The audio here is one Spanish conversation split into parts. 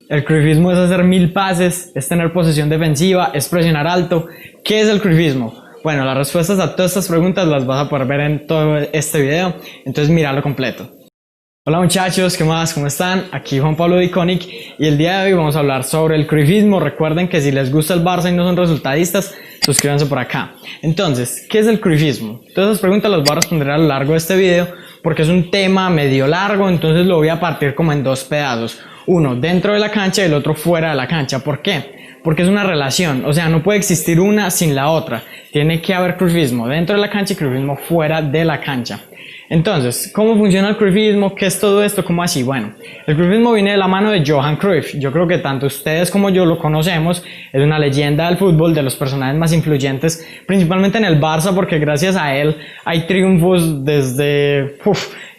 El cruyffismo es hacer 1000 pases, es tener posesión defensiva, es presionar alto. ¿Qué es el cruyffismo? Bueno, las respuestas a todas estas preguntas las vas a poder ver en todo este video, entonces míralo completo. Hola muchachos, ¿qué más? ¿Cómo están? Aquí Juan Pablo Diconic y el día de hoy vamos a hablar sobre el cruyffismo. Recuerden que si les gusta el Barça y no son resultadistas, suscríbanse por acá. Entonces, ¿qué es el cruyffismo? Todas esas preguntas las voy a responder a lo largo de este video porque es un tema medio largo, entonces lo voy a partir como en dos pedazos. Uno dentro de la cancha y el otro fuera de la cancha. ¿Por qué? Porque es una relación, o sea, no puede existir una sin la otra. Tiene que haber cruyffismo dentro de la cancha y cruyffismo fuera de la cancha. Entonces, ¿cómo funciona el cruyffismo? ¿Qué es todo esto? ¿Cómo así? Bueno, el cruyffismo viene de la mano de Johan Cruyff. Yo creo que tanto ustedes como yo lo conocemos. Es una leyenda del fútbol, de los personajes más influyentes, principalmente en el Barça, porque gracias a él hay triunfos desde...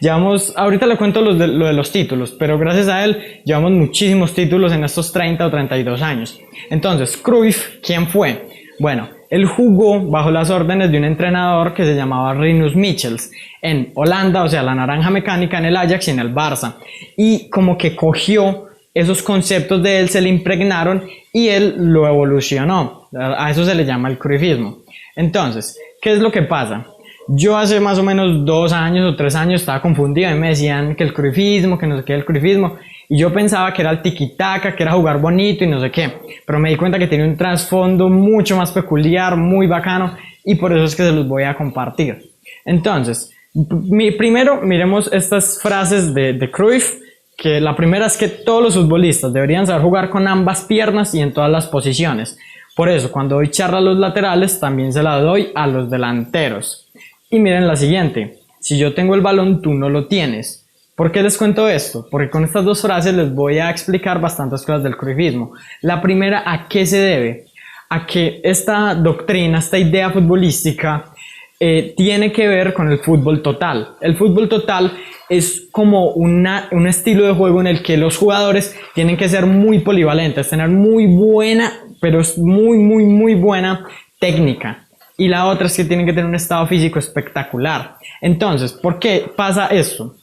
llevamos, ahorita le cuento lo de los títulos, pero gracias a él llevamos muchísimos títulos en estos 30 o 32 años. Entonces, Cruyff, ¿quién fue? Bueno, él jugó bajo las órdenes de un entrenador que se llamaba Rinus Michels en Holanda, o sea, la naranja mecánica, en el Ajax y en el Barça. Y como que cogió esos conceptos de él, se le impregnaron y él lo evolucionó. A eso se le llama el cruyffismo. Entonces, ¿qué es lo que pasa? Yo hace más o menos 2 años o 3 años estaba confundido y me decían que el cruyffismo, que no sé qué el cruyffismo, y yo pensaba que era el tiki-taka, que era jugar bonito y no sé qué, pero me di cuenta que tenía un trasfondo mucho más peculiar, muy bacano, y por eso es que se los voy a compartir. Entonces, primero miremos estas frases de Cruyff, que la primera es que todos los futbolistas deberían saber jugar con ambas piernas y en todas las posiciones. Por eso, cuando doy charla a los laterales, también se la doy a los delanteros. Y miren la siguiente: si yo tengo el balón, tú no lo tienes. ¿Por qué les cuento esto? Porque con estas dos frases les voy a explicar bastantes cosas del cruyffismo. La primera, ¿a qué se debe? A que esta doctrina, esta idea futbolística tiene que ver con el fútbol total. El fútbol total es como un estilo de juego en el que los jugadores tienen que ser muy polivalentes, tener muy buena, pero es muy buena técnica. Y la otra es que tienen que tener un estado físico espectacular. Entonces, ¿por qué pasa esto?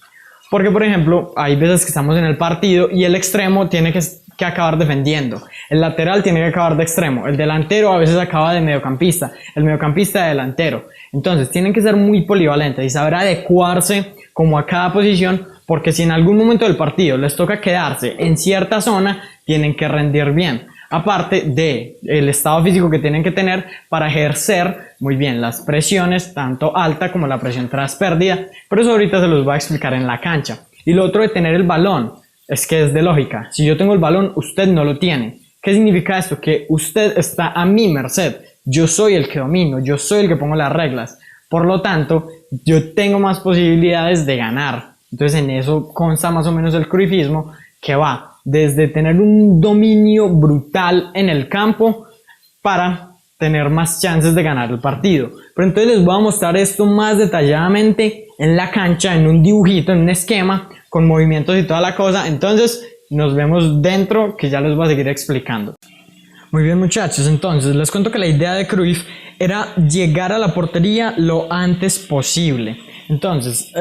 Porque, por ejemplo, hay veces que estamos en el partido y el extremo tiene que acabar defendiendo. El lateral tiene que acabar de extremo. El delantero a veces acaba de mediocampista. El mediocampista de delantero. Entonces, tienen que ser muy polivalentes y saber adecuarse como a cada posición, porque si en algún momento del partido les toca quedarse en cierta zona, tienen que rendir bien. Aparte del estado físico que tienen que tener para ejercer muy bien las presiones, tanto alta como la presión tras pérdida, pero eso ahorita se los voy a explicar en la cancha. Y lo otro de tener el balón, es que es de lógica. Si yo tengo el balón, usted no lo tiene. ¿Qué significa esto? Que usted está a mi merced. Yo soy el que domino, yo soy el que pongo las reglas. Por lo tanto, yo tengo más posibilidades de ganar. Entonces en eso consta más o menos el cruyffismo, que va desde tener un dominio brutal en el campo para tener más chances de ganar el partido. Pero entonces les voy a mostrar esto más detalladamente en la cancha, en un dibujito, en un esquema, con movimientos y toda la cosa. Entonces nos vemos dentro, que ya les voy a seguir explicando. Muy bien muchachos, entonces les cuento que la idea de Cruyff era llegar a la portería lo antes posible. Entonces,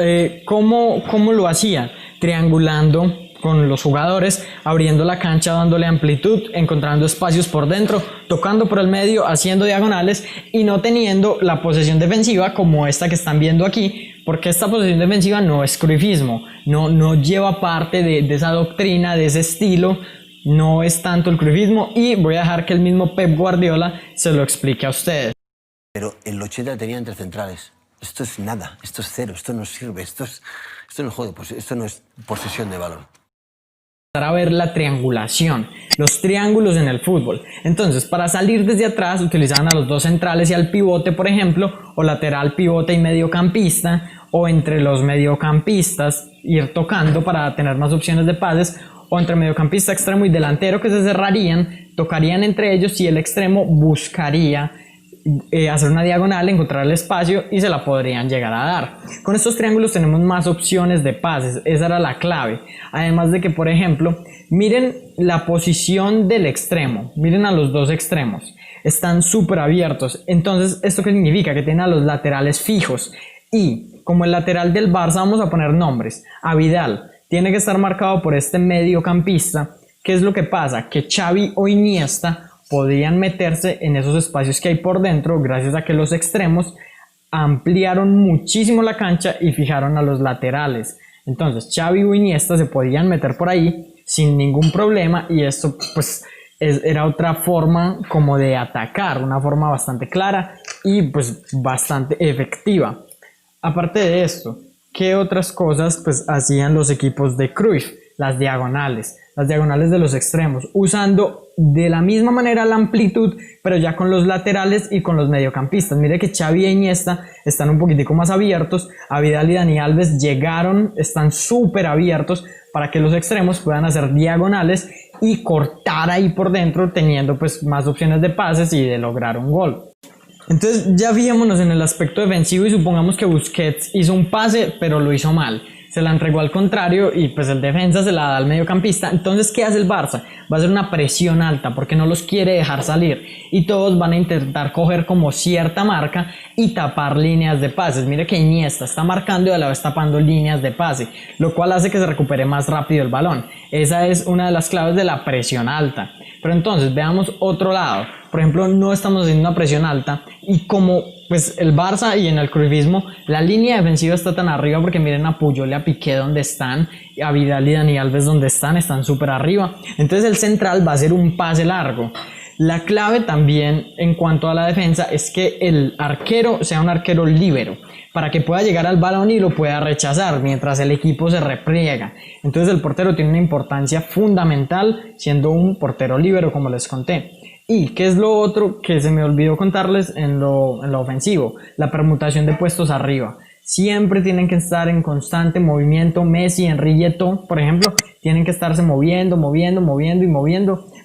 ¿cómo lo hacía? Triangulando con los jugadores, abriendo la cancha, dándole amplitud, encontrando espacios por dentro, tocando por el medio, haciendo diagonales y no teniendo la posesión defensiva como esta que están viendo aquí, porque esta posesión defensiva no es cruyffismo, no lleva parte de esa doctrina, de ese estilo, no es tanto el cruyffismo, y voy a dejar que el mismo Pep Guardiola se lo explique a ustedes. Pero el 80 tenía entre centrales. Esto es nada, esto es cero, esto no sirve, esto no juego, pues esto no es posesión de balón. A ver la triangulación, los triángulos en el fútbol. Entonces, para salir desde atrás utilizaban a los dos centrales y al pivote, por ejemplo, o lateral, pivote y mediocampista, o entre los mediocampistas ir tocando para tener más opciones de pases, o entre mediocampista, extremo y delantero, que se cerrarían, tocarían entre ellos y el extremo buscaría hacer una diagonal, encontrar el espacio y se la podrían llegar a dar. Con estos triángulos tenemos más opciones de pases, esa era la clave. Además de que, por ejemplo, miren la posición del extremo, miren a los dos extremos, están súper abiertos. Entonces, ¿esto qué significa? Que tienen a los laterales fijos. Y como el lateral del Barça, vamos a poner nombres. A Vidal tiene que estar marcado por este mediocampista ¿Qué es lo que pasa? Que Xavi o Iniesta podían meterse en esos espacios que hay por dentro gracias a que los extremos ampliaron muchísimo la cancha y fijaron a los laterales. Entonces Xavi o Iniesta se podían meter por ahí sin ningún problema, y esto pues era otra forma como de atacar, una forma bastante clara y pues bastante efectiva. Aparte de esto, ¿qué otras cosas pues hacían los equipos de Cruyff? Las diagonales de los extremos, usando de la misma manera la amplitud, pero ya con los laterales y con los mediocampistas. Mire que Xavi e Iniesta están un poquitico más abiertos, a Vidal y Dani Alves están súper abiertos para que los extremos puedan hacer diagonales y cortar ahí por dentro, teniendo pues más opciones de pases y de lograr un gol. Entonces ya fijémonos en el aspecto defensivo y supongamos que Busquets hizo un pase pero lo hizo mal, se la entregó al contrario y pues el defensa se la da al mediocampista. Entonces ¿qué hace el Barça? Va a hacer una presión alta porque no los quiere dejar salir y todos van a intentar coger como cierta marca y tapar líneas de pases. Mire que Iniesta está marcando y a la vez tapando líneas de pase, lo cual hace que se recupere más rápido el balón. Esa es una de las claves de la presión alta. Pero entonces veamos otro lado. Por ejemplo, no estamos haciendo una presión alta y como pues el Barça y en el cruyffismo la línea defensiva está tan arriba, porque miren a Puyol y a Piqué donde están, a Vidal y Dani Alves donde están súper arriba. Entonces el central va a hacer un pase largo. La clave también en cuanto a la defensa es que el arquero sea un arquero líbero, para que pueda llegar al balón y lo pueda rechazar mientras el equipo se repliega. Entonces el portero tiene una importancia fundamental siendo un portero líbero, como les conté. ¿Y qué es lo otro que se me olvidó contarles en lo ofensivo? La permutación de puestos arriba. Siempre tienen que estar en constante movimiento. Messi, Henry y Eto'o, por ejemplo, tienen que estarse moviendo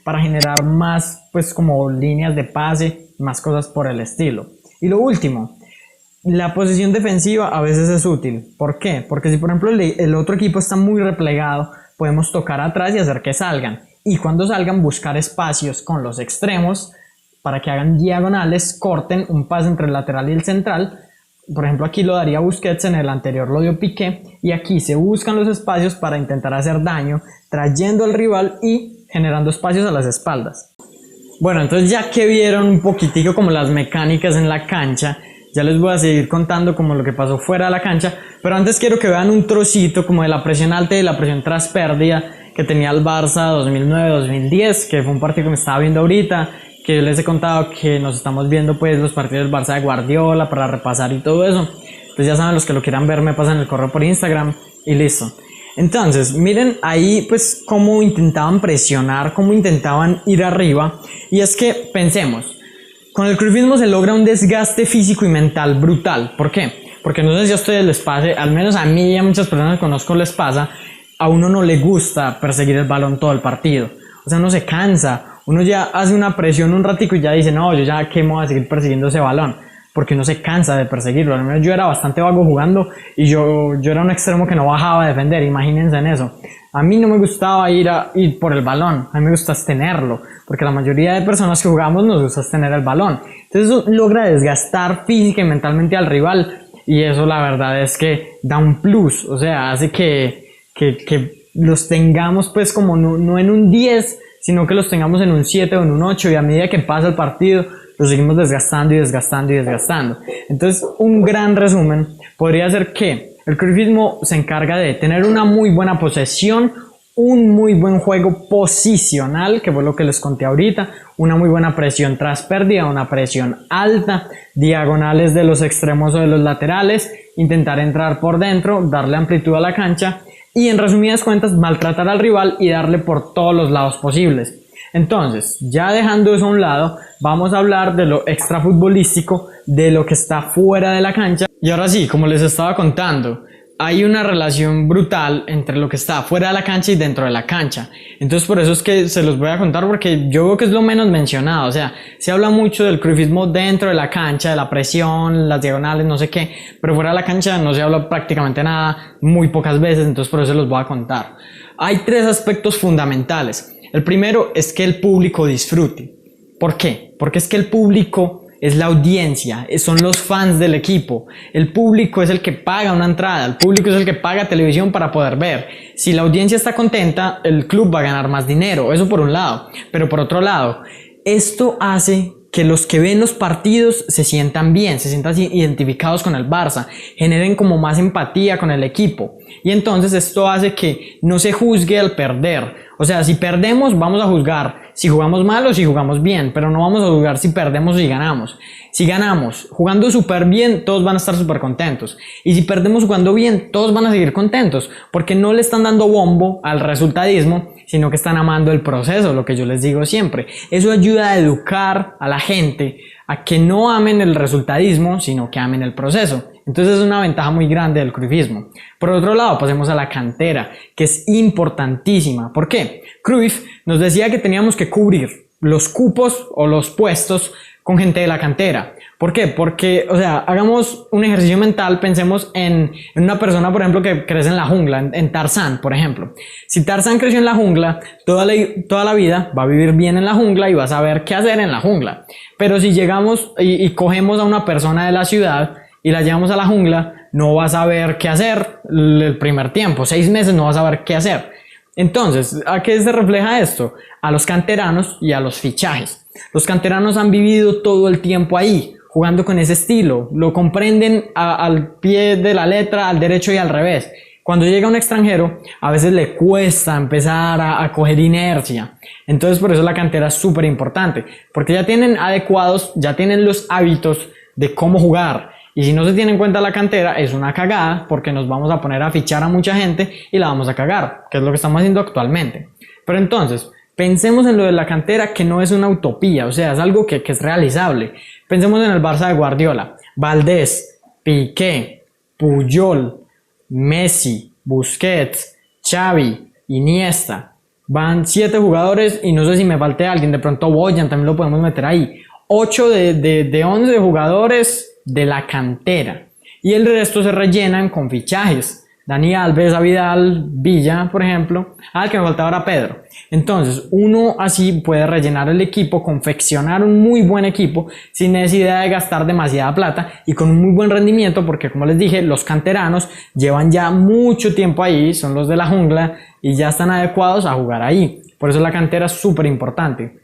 para generar más pues como líneas de pase, más cosas por el estilo. Y lo último, la posición defensiva a veces es útil. ¿Por qué? Porque si por ejemplo el otro equipo está muy replegado, podemos tocar atrás y hacer que salgan. Y cuando salgan, buscar espacios con los extremos para que hagan diagonales, corten un pase entre el lateral y el central. Por ejemplo, aquí lo daría Busquets, en el anterior lo dio Piqué, y aquí se buscan los espacios para intentar hacer daño, trayendo al rival y generando espacios a las espaldas. Bueno, entonces ya que vieron un poquitico como las mecánicas en la cancha, ya les voy a seguir contando como lo que pasó fuera de la cancha, pero antes quiero que vean un trocito como de la presión alta y de la presión tras pérdida que tenía el Barça 2009-2010, que fue un partido que me estaba viendo ahorita, que yo les he contado que nos estamos viendo pues los partidos del Barça de Guardiola para repasar y todo eso. Entonces ya saben, los que lo quieran ver me pasan el correo por Instagram y listo. Entonces miren ahí pues cómo intentaban presionar, cómo intentaban ir arriba, y es que pensemos, con el cruyffismo se logra un desgaste físico y mental brutal. ¿Por qué? Porque no sé si a ustedes les pase, al menos a mí y a muchas personas que conozco les pasa, a uno no le gusta perseguir el balón todo el partido. O sea, uno se cansa, uno ya hace una presión un ratico y ya dice, no, yo ya qué me voy a seguir persiguiendo ese balón, porque uno se cansa de perseguirlo. Al menos yo era bastante vago jugando y yo era un extremo que no bajaba a defender, imagínense en eso. A mí no me gustaba ir por el balón, a mí me gusta tenerlo, porque la mayoría de personas que jugamos nos gusta tener el balón. Entonces eso logra desgastar física y mentalmente al rival, y eso la verdad es que da un plus, o sea, hace que los tengamos pues como no en un 10, sino que los tengamos en un 7 o en un 8, y a medida que pasa el partido los seguimos desgastando. Entonces un gran resumen podría ser que el cruyffismo se encarga de tener una muy buena posesión, un muy buen juego posicional, que fue lo que les conté ahorita, una muy buena presión tras pérdida, una presión alta, diagonales de los extremos o de los laterales, intentar entrar por dentro, darle amplitud a la cancha, y en resumidas cuentas maltratar al rival y darle por todos los lados posibles. Entonces, ya dejando eso a un lado, vamos a hablar de lo extrafutbolístico, de lo que está fuera de la cancha. Y ahora sí, como les estaba contando, hay una relación brutal entre lo que está fuera de la cancha y dentro de la cancha. Entonces por eso es que se los voy a contar, porque yo veo que es lo menos mencionado. O sea, se habla mucho del cruyffismo dentro de la cancha, de la presión, las diagonales, no sé qué, pero fuera de la cancha no se habla prácticamente nada, muy pocas veces, entonces por eso los voy a contar. Hay tres aspectos fundamentales. El primero es que el público disfrute. ¿Por qué? Porque es que el público es la audiencia, son los fans del equipo. El público es el que paga una entrada, el público es el que paga televisión para poder ver. Si la audiencia está contenta, el club va a ganar más dinero, eso por un lado. Pero por otro lado, esto hace que los que ven los partidos se sientan bien, se sientan identificados con el Barça, generen como más empatía con el equipo. Y entonces esto hace que no se juzgue al perder. O sea, si perdemos, vamos a juzgar si jugamos mal o si jugamos bien, pero no vamos a juzgar si perdemos o si ganamos. Si ganamos jugando súper bien, todos van a estar súper contentos. Y si perdemos jugando bien, todos van a seguir contentos, porque no le están dando bombo al resultadismo, sino que están amando el proceso, lo que yo les digo siempre. Eso ayuda a educar a la gente a que no amen el resultadismo, sino que amen el proceso. Entonces es una ventaja muy grande del cruyffismo. Por otro lado, pasemos a la cantera, que es importantísima. ¿Por qué? Cruyff nos decía que teníamos que cubrir los cupos o los puestos con gente de la cantera. ¿Por qué? Porque, o sea, hagamos un ejercicio mental, pensemos en una persona, por ejemplo, que crece en la jungla, en Tarzán, por ejemplo. Si Tarzán creció en la jungla, toda la vida va a vivir bien en la jungla y va a saber qué hacer en la jungla. Pero si llegamos y cogemos a una persona de la ciudad y la llevamos a la jungla, no va a saber qué hacer el primer tiempo, 6 meses no va a saber qué hacer. Entonces, ¿a qué se refleja esto? A los canteranos y a los fichajes. Los canteranos han vivido todo el tiempo ahí, jugando con ese estilo, lo comprenden al pie de la letra, al derecho y al revés. Cuando llega un extranjero, a veces le cuesta empezar a coger inercia. Entonces, por eso la cantera es súper importante, porque ya tienen adecuados, ya tienen los hábitos de cómo jugar. Y si no se tiene en cuenta la cantera, es una cagada, porque nos vamos a poner a fichar a mucha gente y la vamos a cagar, que es lo que estamos haciendo actualmente. Pero entonces, pensemos en lo de la cantera, que no es una utopía, o sea, es algo que es realizable. Pensemos en el Barça de Guardiola: Valdés, Piqué, Puyol, Messi, Busquets, Xavi, Iniesta. Van 7 jugadores y no sé si me falte alguien, de pronto Boyan también lo podemos meter ahí. 8 de 11 jugadores de la cantera, y el resto se rellenan con fichajes. Dani Alves, a Vidal, Villa, por ejemplo. El que me faltaba era Pedro. Entonces, uno así puede rellenar el equipo, confeccionar un muy buen equipo sin necesidad de gastar demasiada plata y con un muy buen rendimiento, porque como les dije, los canteranos llevan ya mucho tiempo ahí, son los de la jungla y ya están adecuados a jugar ahí. Por eso la cantera es súper importante.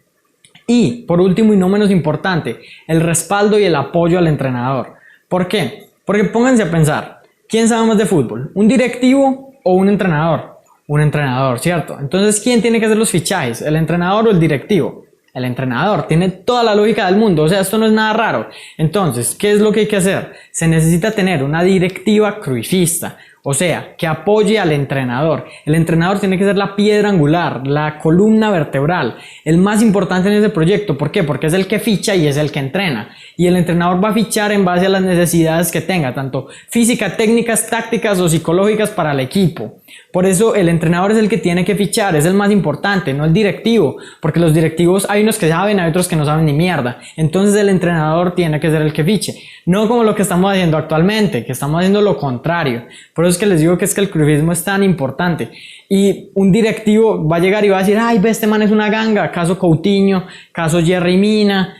Y, por último y no menos importante, el respaldo y el apoyo al entrenador. ¿Por qué? Porque pónganse a pensar, ¿quién sabe más de fútbol? ¿Un directivo o un entrenador? Un entrenador, ¿cierto? Entonces, ¿quién tiene que hacer los fichajes? ¿El entrenador o el directivo? El entrenador. Tiene toda la lógica del mundo, o sea, esto no es nada raro. Entonces, ¿qué es lo que hay que hacer? Se necesita tener una directiva cruyffista, o sea, que apoye al entrenador. El entrenador tiene que ser la piedra angular, la columna vertebral, el más importante en ese proyecto. ¿Por qué? Porque es el que ficha y es el que entrena. Y el entrenador va a fichar en base a las necesidades que tenga, tanto física, técnicas, tácticas o psicológicas para el equipo. Por eso el entrenador es el que tiene que fichar, es el más importante, no el directivo, porque los directivos hay unos que saben, hay otros que no saben ni mierda. Entonces el entrenador tiene que ser el que fiche, no como lo que estamos haciendo actualmente, que estamos haciendo lo contrario. Por eso es que les digo que es que el cruyffismo es tan importante. Y un directivo va a llegar y va a decir: ay, ve, este man es una ganga, caso Coutinho, caso Yerry Mina,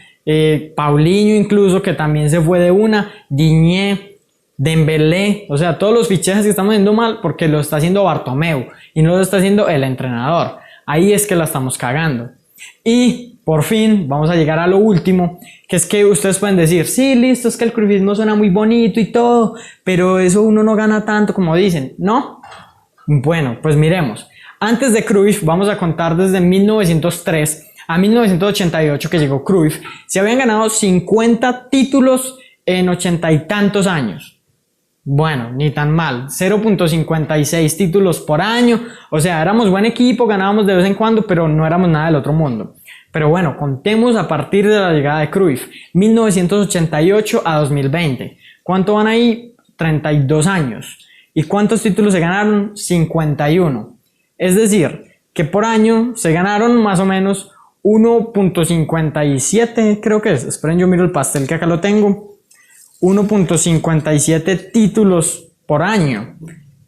Paulinho incluso, que también se fue de una, Digne, Dembélé, o sea, todos los fichajes que estamos haciendo mal porque lo está haciendo Bartomeu y no lo está haciendo el entrenador. Ahí es que la estamos cagando. Y por fin vamos a llegar a lo último, que es que ustedes pueden decir: sí, listo, es que el cruyffismo suena muy bonito y todo, pero eso uno no gana tanto como dicen, ¿no? Bueno, pues miremos. Antes de Cruyff, vamos a contar desde 1903 a 1988 que llegó Cruyff, se habían ganado 50 títulos en 80 y tantos años. Bueno, ni tan mal, 0.56 títulos por año, o sea, éramos buen equipo, ganábamos de vez en cuando, pero no éramos nada del otro mundo. Pero bueno, contemos a partir de la llegada de Cruyff, 1988 a 2020. ¿Cuánto van ahí? 32 años. ¿Y cuántos títulos se ganaron? 51. Es decir, que por año se ganaron más o menos 1.57, creo que es. Esperen, yo miro el pastel que acá lo tengo. 1.57 títulos por año.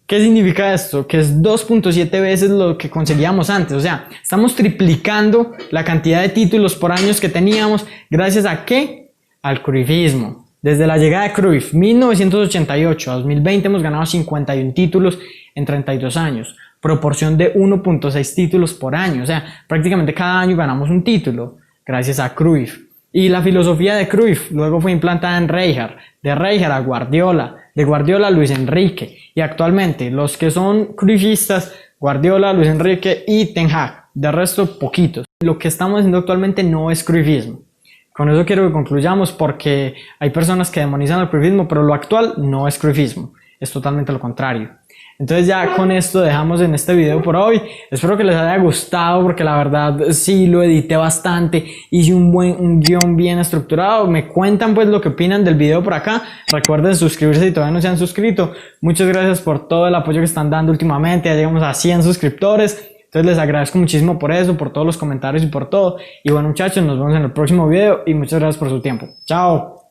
¿Qué significa esto? Que es 2.7 veces lo que conseguíamos antes. O sea, estamos triplicando la cantidad de títulos por años que teníamos. ¿Gracias a qué? al Cruyffismo. Desde la llegada de Cruyff, 1988 a 2020 hemos ganado 51 títulos en 32 años, proporción de 1.6 títulos por año, o sea, prácticamente cada año ganamos un título, gracias a Cruyff. Y la filosofía de Cruyff luego fue implantada en Rijkaard, de Rijkaard a Guardiola, de Guardiola a Luis Enrique, y actualmente los que son cruyffistas, Guardiola, Luis Enrique y Ten Hag, de resto poquitos. Lo que estamos haciendo actualmente no es cruyffismo. Con eso quiero que concluyamos, porque hay personas que demonizan el cruyffismo, pero lo actual no es cruyffismo, es totalmente lo contrario. Entonces ya con esto dejamos en este video por hoy. Espero que les haya gustado, porque la verdad sí lo edité bastante, hice un guión bien estructurado. Me cuentan pues lo que opinan del video por acá. Recuerden suscribirse si todavía no se han suscrito. Muchas gracias por todo el apoyo que están dando últimamente, ya llegamos a 100 suscriptores. Entonces les agradezco muchísimo por eso, por todos los comentarios y por todo. Y bueno muchachos, nos vemos en el próximo video y muchas gracias por su tiempo. Chao.